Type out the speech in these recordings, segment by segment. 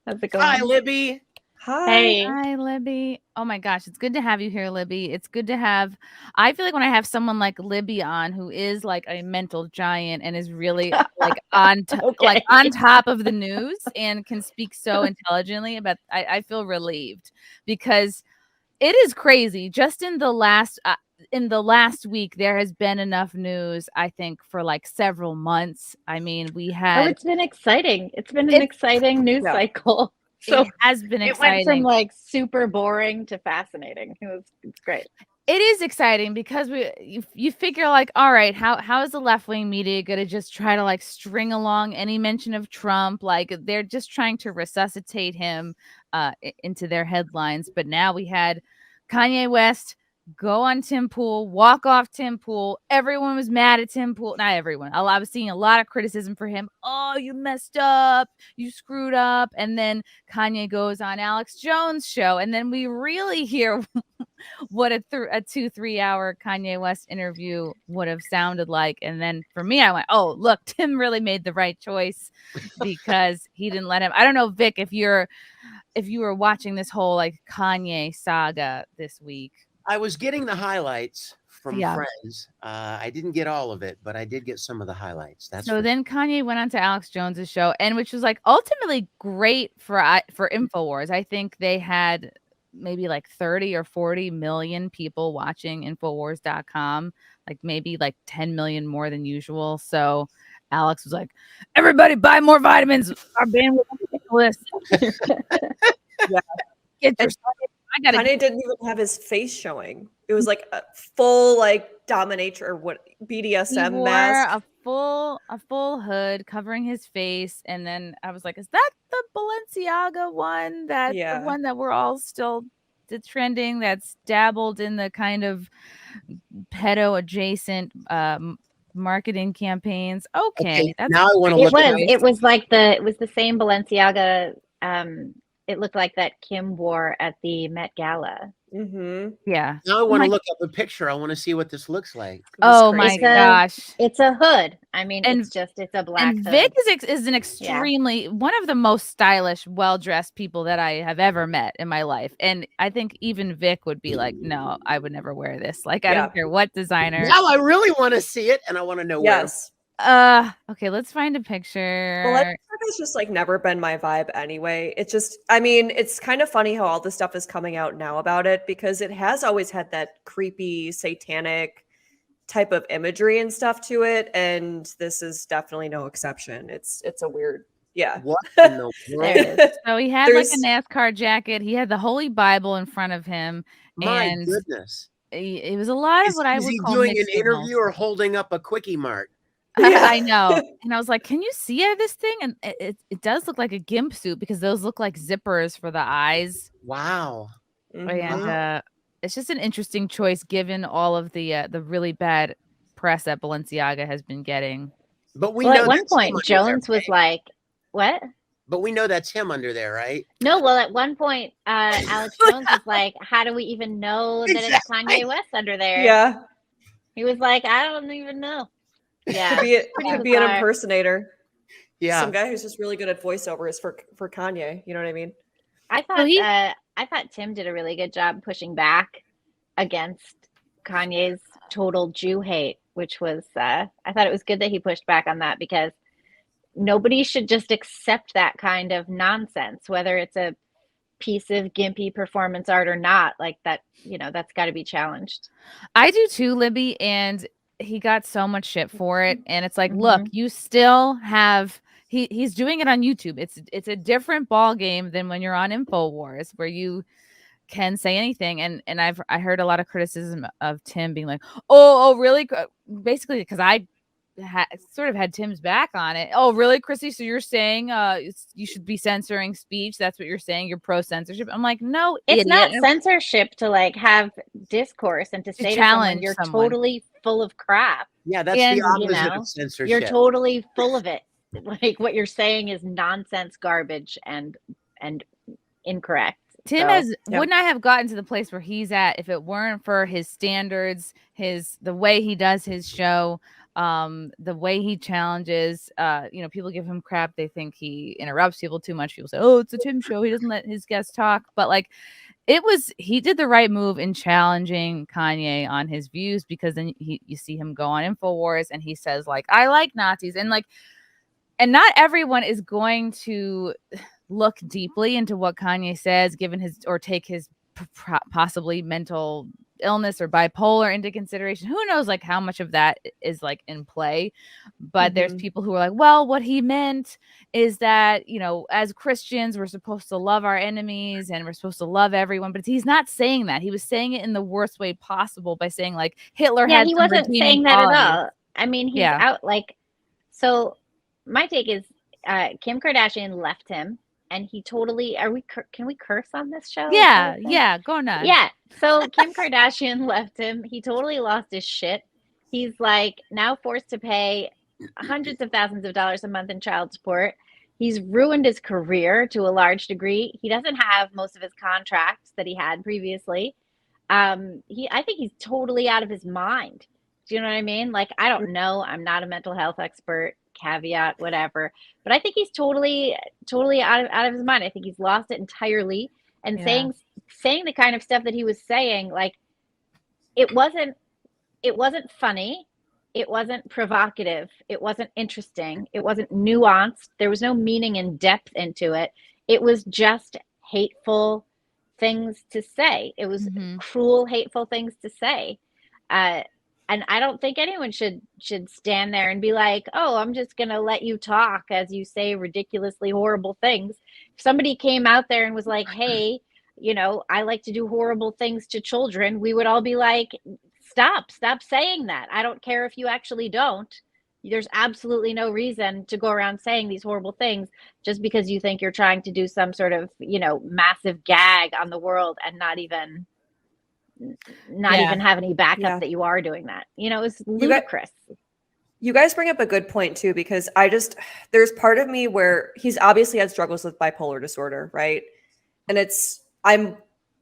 How's it going? Hi, Libby. Hi. Hey. Hi, Libby. Oh my gosh, it's good to have you here, Libby. It's good to have. I feel like when I have someone like Libby on who is like a mental giant and is really like on top of the news and can speak so intelligently about. I feel relieved because it is crazy. Just in the last week, there has been enough news, I think, for like several months. I mean, we Oh, had it's been exciting. It's been an it. exciting news Yeah. cycle. It So has been it went from exciting. like super boring to fascinating. It's great. It is exciting because you figure like, all right, how is the left wing media going to just try to like string along any mention of Trump? Like they're just trying to resuscitate him into their headlines. But now we had Kanye West go on Tim Pool, walk off Tim Pool. Everyone was mad at Tim Pool. Not everyone. I was seeing a lot of criticism for him. Oh, you messed up. You screwed up. And then Kanye goes on Alex Jones' show. And then we really hear what a 2-3 hour Kanye West interview would have sounded like. And then for me, I went, oh, look, Tim really made the right choice because he didn't let him. I don't know, Vic, if you were watching this whole like Kanye saga this week. I was getting the highlights from Yeah. Friends. I didn't get all of it, but I did get some of the highlights. So then Kanye went on to Alex Jones's show, and which was like ultimately great for InfoWars. I think they had maybe like 30 or 40 million people watching Infowars.com, like maybe like 10 million more than usual. So Alex was like, everybody buy more vitamins. Our bandwidth is ridiculous. Yeah. Get your Kanye didn't even have his face showing. It was like a full like dominatrix or what BDSM he wore mask. a full hood covering his face, and then I was like, is that the Balenciaga one? That's the one that we're all still trending, that's dabbled in the kind of pedo adjacent marketing campaigns. Okay, that's now I want to look. It was the same Balenciaga. It looked like that Kim wore at the Met Gala. Mm-hmm. Yeah. Now I want to look up a picture. I want to see what this looks like. Oh my gosh. It's a hood. I mean, And it's a black hood. Vic is an extremely one of the most stylish, well-dressed people that I have ever met in my life. And I think even Vic would be like, no, I would never wear this. Like, I don't care what designer. Now I really want to see it, and I want to know where. Okay, let's find a picture. Balenciaga's just like never been my vibe anyway. It's just, I mean, it's kind of funny how all this stuff is coming out now about it because it has always had that creepy, satanic type of imagery and stuff to it, and this is definitely no exception. It's a weird, What in the world? There it is. So he had like a NASCAR jacket. He had the Holy Bible in front of him. My goodness. It was a lot of what I would call doing an interview or holding up a Quickie Mart? I know. And I was like, can you see this thing? And it does look like a gimp suit because those look like zippers for the eyes. Wow. And it's just an interesting choice given all of the really bad press that Balenciaga has been getting. But know at one point Jones was like, what? But we know that's him under there, right? No, well, at one point, Alex Jones was like, how do we even know that it's Kanye West under there? Yeah. He was like, I don't even know. Yeah. Could be an impersonator. Yeah. Some guy who's just really good at voiceovers for Kanye. You know what I mean? I thought Tim did a really good job pushing back against Kanye's total Jew hate, which was, I thought it was good that he pushed back on that because nobody should just accept that kind of nonsense, whether it's a piece of gimpy performance art or not. Like that, that's got to be challenged. I do too, Libby, and he got so much shit for it. And it's like, look, you still have he's doing it on YouTube. It's a different ball game than when you're on InfoWars where you can say anything. And I heard a lot of criticism of Tim being like, oh really? Basically, because I sort of had Tim's back on it. Oh, really, Chrissie? So you're saying you should be censoring speech? That's what you're saying? You're pro censorship? I'm like, no, it's not censorship to like have discourse and to say to someone you're totally full of crap. Yeah, that's the opposite of censorship. You're totally full of it. Like what you're saying is nonsense, garbage, and incorrect. Tim would not have gotten to the place where he's at if it weren't for his standards, the way he does his show. The way he challenges, people give him crap. They think he interrupts people too much. People say, oh, it's a Tim show, he doesn't let his guests talk. But like, he did the right move in challenging Kanye on his views, because then you see him go on InfoWars and he says like, I like Nazis, and not everyone is going to look deeply into what Kanye says, take his possibly mental illness or bipolar into consideration. Who knows like how much of that is like in play, but there's people who are like, well, what he meant is that, as Christians, we're supposed to love our enemies and we're supposed to love everyone. But he's not saying that. He was saying it in the worst way possible by saying like Hitler had he some wasn't redeeming saying that qualities. at all. I mean, he's out like, so my take is Kim Kardashian left him, and he totally, can we curse on this show? Yeah, go nuts. Yeah, so Kim Kardashian left him. He totally lost his shit. He's like now forced to pay hundreds of thousands of dollars a month in child support. He's ruined his career to a large degree. He doesn't have most of his contracts that he had previously. I think he's totally out of his mind. Do you know what I mean? Like, I don't know. I'm not a mental health expert, caveat, whatever. But I think he's totally out of his mind. I think he's lost it entirely. And saying the kind of stuff that he was saying, like, it wasn't funny. It wasn't provocative. It wasn't interesting. It wasn't nuanced. There was no meaning and depth into it. It was just hateful things to say. It was cruel, hateful things to say. And I don't think anyone should stand there and be like, oh, I'm just going to let you talk as you say ridiculously horrible things. If somebody came out there and was like, hey, I like to do horrible things to children, we would all be like, stop saying that. I don't care if you actually don't. There's absolutely no reason to go around saying these horrible things just because you think you're trying to do some sort of, massive gag on the world and not even have any backup that you are doing that. It's ludicrous. You guys bring up a good point too, because there's part of me where he's obviously had struggles with bipolar disorder, right? And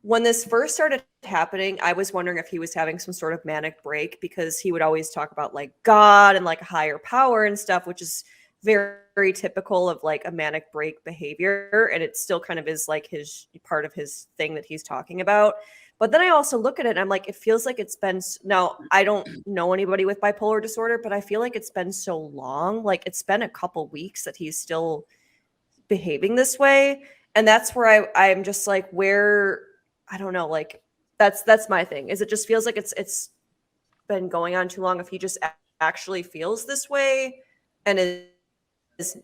when this first started happening, I was wondering if he was having some sort of manic break, because he would always talk about like God and like a higher power and stuff, which is very, very typical of like a manic break behavior. And it still kind of is like his part of his thing that he's talking about. But then I also look at it and I'm like, it feels like it's been, now I don't know anybody with bipolar disorder, but I feel like it's been so long. Like it's been a couple weeks that he's still behaving this way. And that's where I'm just like, I don't know, like that's my thing, is it just feels like it's been going on too long. If he just actually feels this way and is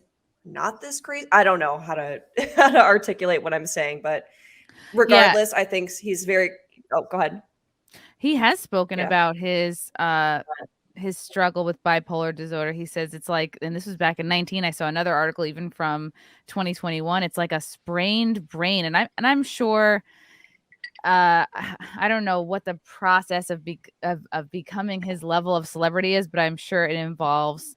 not this crazy, I don't know how to articulate what I'm saying, but regardless, I think he's very, go ahead. He has spoken about his struggle with bipolar disorder. He says it's like, and this was back in 2019. I saw another article even from 2021. It's like a sprained brain. And I'm sure, I don't know what the process of becoming his level of celebrity is, but I'm sure it involves,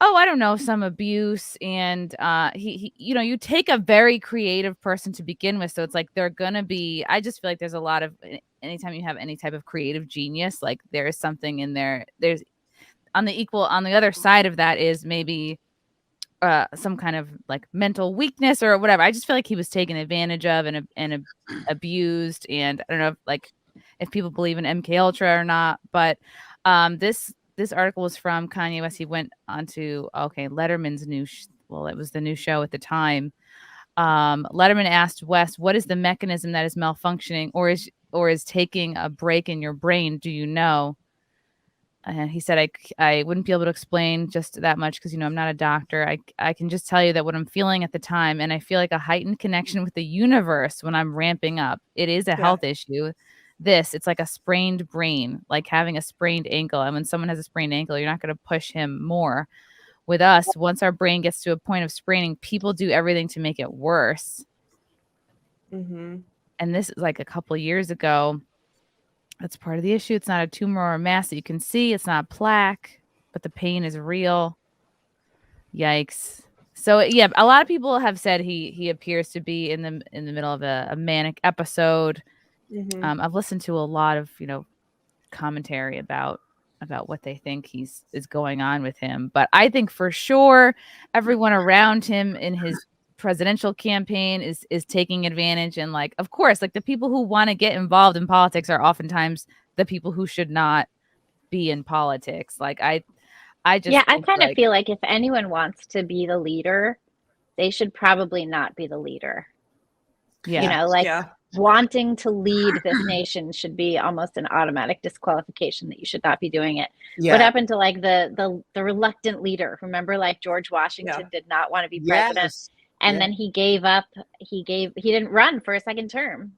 I don't know, some abuse. And he you take a very creative person to begin with. So it's like they're going to be, I just feel like there's a lot of, anytime you have any type of creative genius, like there is something in there. There's on the other side of that is maybe some kind of like mental weakness or whatever. I just feel like he was taken advantage of and abused. And I don't know if people believe in MK Ultra or not, but this article was from Kanye West. He went on to Letterman's it was the new show at the time. Letterman asked West, what is the mechanism that is malfunctioning or is taking a break in your brain? Do you know? And he said, I wouldn't be able to explain just that much because, I'm not a doctor. I can just tell you that what I'm feeling at the time, and I feel like a heightened connection with the universe when I'm ramping up. It is a health issue. It's like a sprained brain, like having a sprained ankle. And when someone has a sprained ankle, you're not going to push him more. With us, once our brain gets to a point of spraining, people do everything to make it worse. Mm-hmm. And this is like a couple of years ago. That's part of the issue. It's not a tumor or a mass that you can see. It's not plaque, but the pain is real. Yikes. So yeah, a lot of people have said he appears to be in the middle of a manic episode. Mm-hmm. I've listened to a lot of commentary about about what they think is going on with him. But I think for sure everyone around him in his presidential campaign is taking advantage. And like, of course, like the people who want to get involved in politics are oftentimes the people who should not be in politics. Like I just I think, kind of like, feel like if anyone wants to be the leader, they should probably not be the leader. yeah. You know, like Yeah. wanting to lead this nation should be almost an automatic disqualification that you should not be doing it. Yeah. What happened to like the reluctant leader? Remember, like George Washington did not want to be president, Yes. and then he gave up. He didn't run for a second term